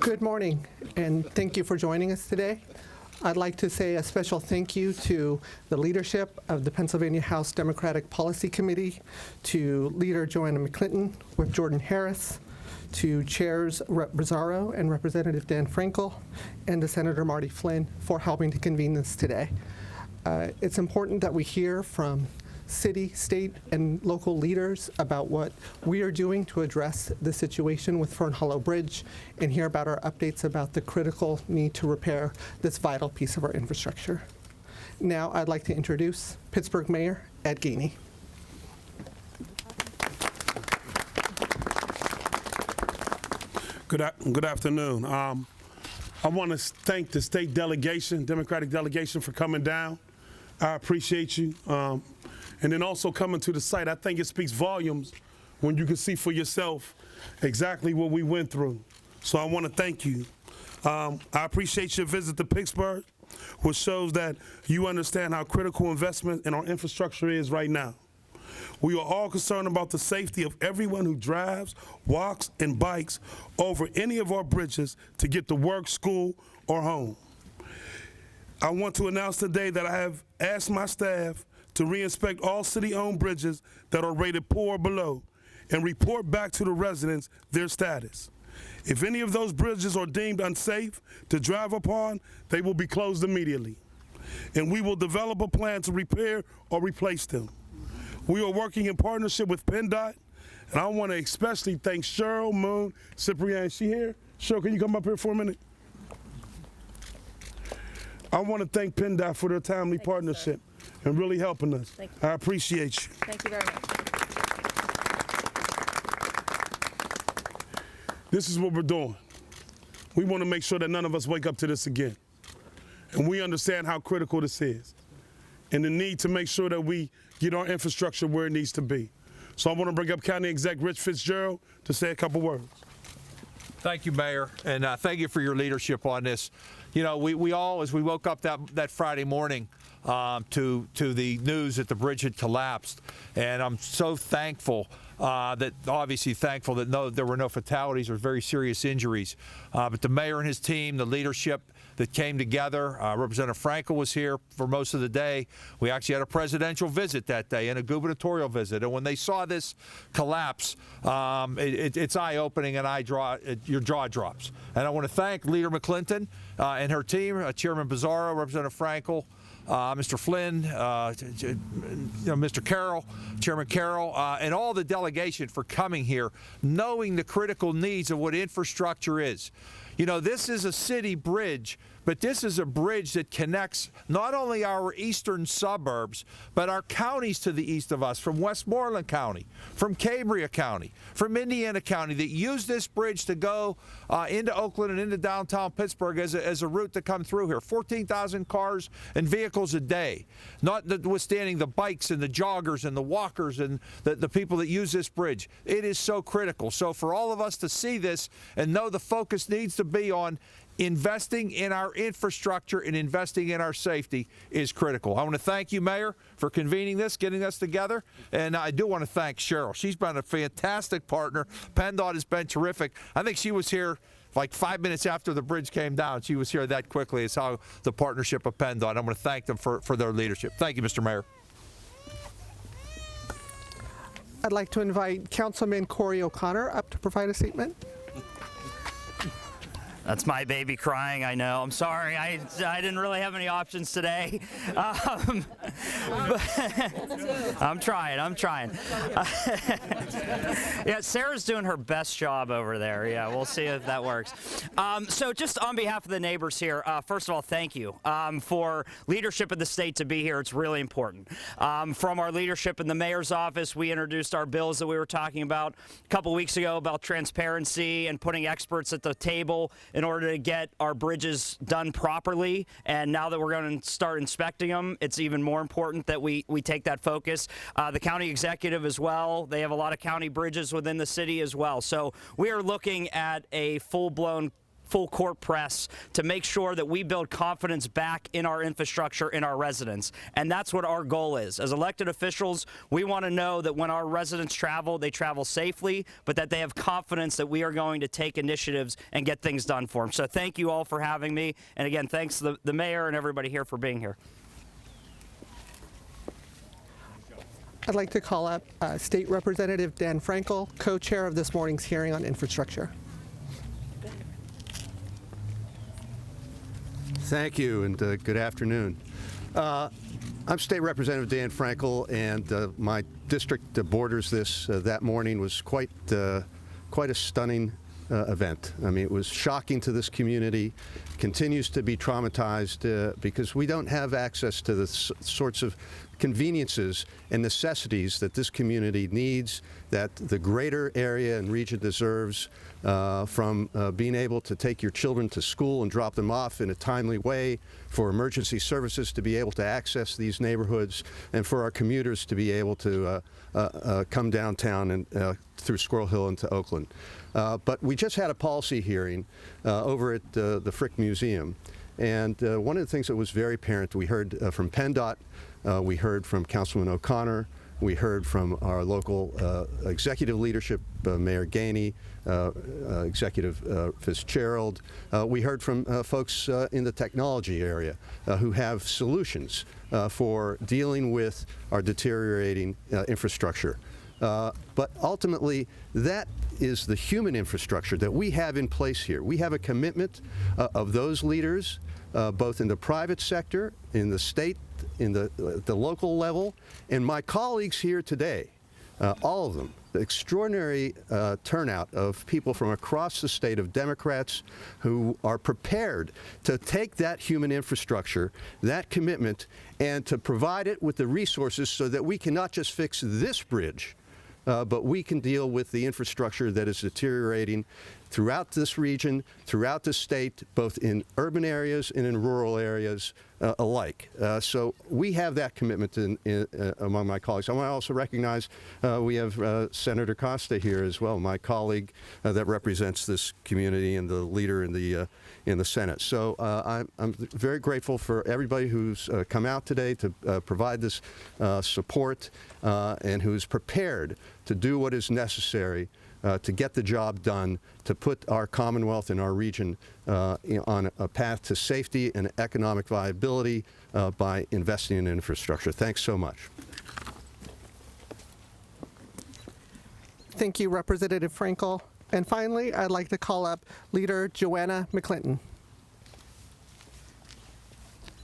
Good morning, and thank you for joining us today. I'd like to say a special thank you to the leadership of the Pennsylvania House Democratic Policy Committee, to Leader Joanna McClinton, Whip Jordan Harris, to Chairs Rep. Bizzarro and Representative Dan Frankel, and to Senator Marty Flynn for helping to convene this today. It's important that we hear from city, state, and local leaders about what we are doing to address the situation with Fern Hollow Bridge and hear about our updates about the critical need to repair this vital piece of our infrastructure. Now I'd like to introduce Pittsburgh Mayor Ed Gainey. Good afternoon. I want to thank the state delegation, Democratic delegation, for coming down. I appreciate you. And then also coming to the site. I think it speaks volumes when you can see for yourself exactly what we went through. So I want to thank you. I appreciate your visit to Pittsburgh, which shows that you understand how critical investment in our infrastructure is right now. We are all concerned about the safety of everyone who drives, walks, and bikes over any of our bridges to get to work, school, or home. I want to announce today that I have asked my staff to reinspect all city-owned bridges that are rated poor or below and report back to the residents their status. If any of those bridges are deemed unsafe to drive upon, they will be closed immediately. And we will develop a plan to repair or replace them. We are working in partnership with PennDOT, and I want to especially thank Cheryl, Moon, Cyprian. Is she here? Cheryl, can you come up here for a minute? I want to thank PennDOT for their timely partnership and really helping us. Thank you. I appreciate you. Thank you very much. This is what we're doing. We want to make sure that none of us wake up to this again. And we understand how critical this is and the need to make sure that we get our infrastructure where it needs to be. So I want to bring up County Exec Rich Fitzgerald to say a couple words. Thank you, Mayor, and thank you for your leadership on this. You know, we all, as we woke up that Friday morning to the news that the bridge had collapsed, and I'm so thankful that there were no fatalities or very serious injuries. But the mayor and his team, the leadership that came together, Representative Frankel was here for most of the day. We actually had a presidential visit that day and a gubernatorial visit. And when they saw this collapse, it's eye-opening and your jaw drops. And I want to thank Leader McClinton and her team, Chairman Bizzarro, Representative Frankel, Mr. Flynn, Mr. Carroll, Chairman Carroll, and all the delegation for coming here, knowing the critical needs of what infrastructure is. You know, this is a city bridge, but this is a bridge that connects not only our eastern suburbs, but our counties to the east of us, from Westmoreland County, from Cambria County, from Indiana County, that use this bridge to go into Oakland and into downtown Pittsburgh as a route to come through here. 14,000 cars and vehicles a day, notwithstanding the bikes and the joggers and the walkers and the people that use this bridge. It is so critical. So for all of us to see this and know the focus needs to be on investing in our infrastructure and investing in our safety is critical. I want to thank you, Mayor, for convening this, getting us together, and I do want to thank Cheryl. She's been a fantastic partner. PennDOT has been terrific. I think she was here like 5 minutes after the bridge came down. She was here that quickly. It's how the partnership of PennDOT. I'm going to thank them for their leadership. Thank you, Mr. Mayor. I'd like to invite Councilman Corey O'Connor up to provide a statement. That's my baby crying, I know. I'm sorry, I didn't really have any options today. But I'm trying. Yeah, Sarah's doing her best job over there. Yeah, we'll see if that works. So just on behalf of the neighbors here, first of all, thank you for leadership of the state to be here. It's really important. From our leadership in the mayor's office, we introduced our bills that we were talking about a couple weeks ago about transparency and putting experts at the table in order to get our bridges done properly. And now that we're going to start inspecting them, it's even more important that we take that focus. The county executive as well, they have a lot of county bridges within the city as well. So we are looking at a full-blown full court press to make sure that we build confidence back in our infrastructure, in our residents. And that's what our goal is. As elected officials, we want to know that when our residents travel, they travel safely, but that they have confidence that we are going to take initiatives and get things done for them. So thank you all for having me. And again, thanks to the mayor and everybody here for being here. I'd like to call up State Representative Dan Frankel, co-chair of this morning's hearing on infrastructure. Thank you, and good afternoon. I'm State Representative Dan Frankel, and my district borders this. That morning was quite a stunning event. I mean, it was shocking to this community, continues to be traumatized because we don't have access to the sorts of conveniences and necessities that this community needs, that the greater area and region deserves, from being able to take your children to school and drop them off in a timely way, for emergency services to be able to access these neighborhoods, and for our commuters to be able to come downtown and through Squirrel Hill into Oakland. But we just had a policy hearing over at the Frick Museum, and one of the things that was very apparent, we heard from PennDOT, we heard from Councilman O'Connor, we heard from our local executive leadership, Mayor Gainey, Executive Fitzgerald. We heard from folks in the technology area who have solutions for dealing with our deteriorating infrastructure. But ultimately, that is the human infrastructure that we have in place here. We have a commitment of those leaders, both in the private sector, in the state, in the local level, and my colleagues here today, all of them, the extraordinary turnout of people from across the state, of Democrats who are prepared to take that human infrastructure, that commitment, and to provide it with the resources so that we can not just fix this bridge, but we can deal with the infrastructure that is deteriorating throughout this region, throughout the state, both in urban areas and in rural areas alike. So we have that commitment among my colleagues. I want to also recognize we have Senator Costa here as well, my colleague that represents this community and the leader in the Senate. So I'm very grateful for everybody who's come out today to provide this support and who's prepared to do what is necessary to get the job done, to put our Commonwealth and our region on a path to safety and economic viability by investing in infrastructure. Thanks so much. Thank you, Representative Frankel. And finally, I'd like to call up Leader Joanna McClinton.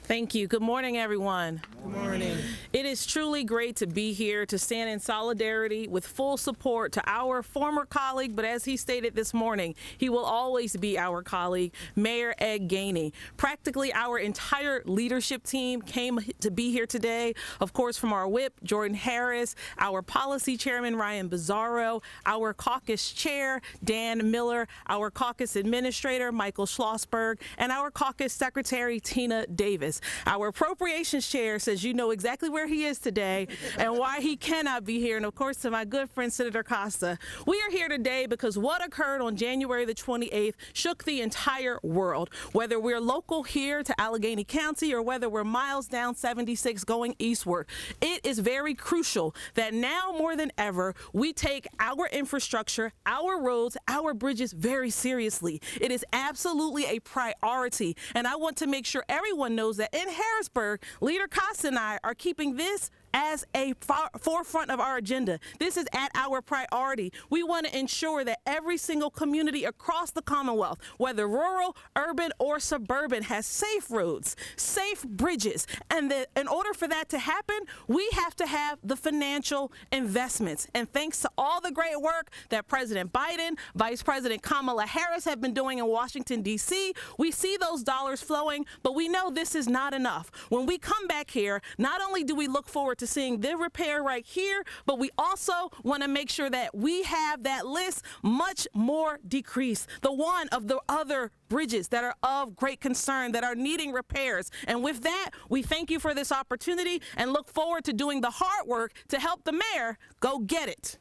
Thank you. Good morning, everyone. Good morning. It is truly great to be here to stand in solidarity with full support to our former colleague, but as he stated this morning, he will always be our colleague, Mayor Ed Gainey. Practically our entire leadership team came to be here today, of course, from our whip, Jordan Harris, our policy chairman, Ryan Bizzarro, our caucus chair, Dan Miller, our caucus administrator, Michael Schlossberg, and our caucus secretary, Tina Davis. Our appropriations chair says you know exactly where he is today and why he cannot be here. And of course, to my good friend, Senator Costa. We are here today because what occurred on January the 28th shook the entire world. Whether we're local here to Allegheny County or whether we're miles down 76 going eastward, it is very crucial that now more than ever, we take our infrastructure, our roads, our bridges very seriously. It is absolutely a priority. And I want to make sure everyone knows that in Harrisburg, Leader Costa and I are keeping this as a forefront of our agenda. This is at our priority. We want to ensure that every single community across the Commonwealth, whether rural, urban, or suburban, has safe roads, safe bridges. And that in order for that to happen, we have to have the financial investments. And thanks to all the great work that President Biden, Vice President Kamala Harris have been doing in Washington, D.C., we see those dollars flowing, but we know this is not enough. When we come back here, not only do we look forward to seeing the repair right here, but we also want to make sure that we have that list much more decreased. The one of the other bridges that are of great concern, that are needing repairs. And with that, we thank you for this opportunity and look forward to doing the hard work to help the mayor go get it.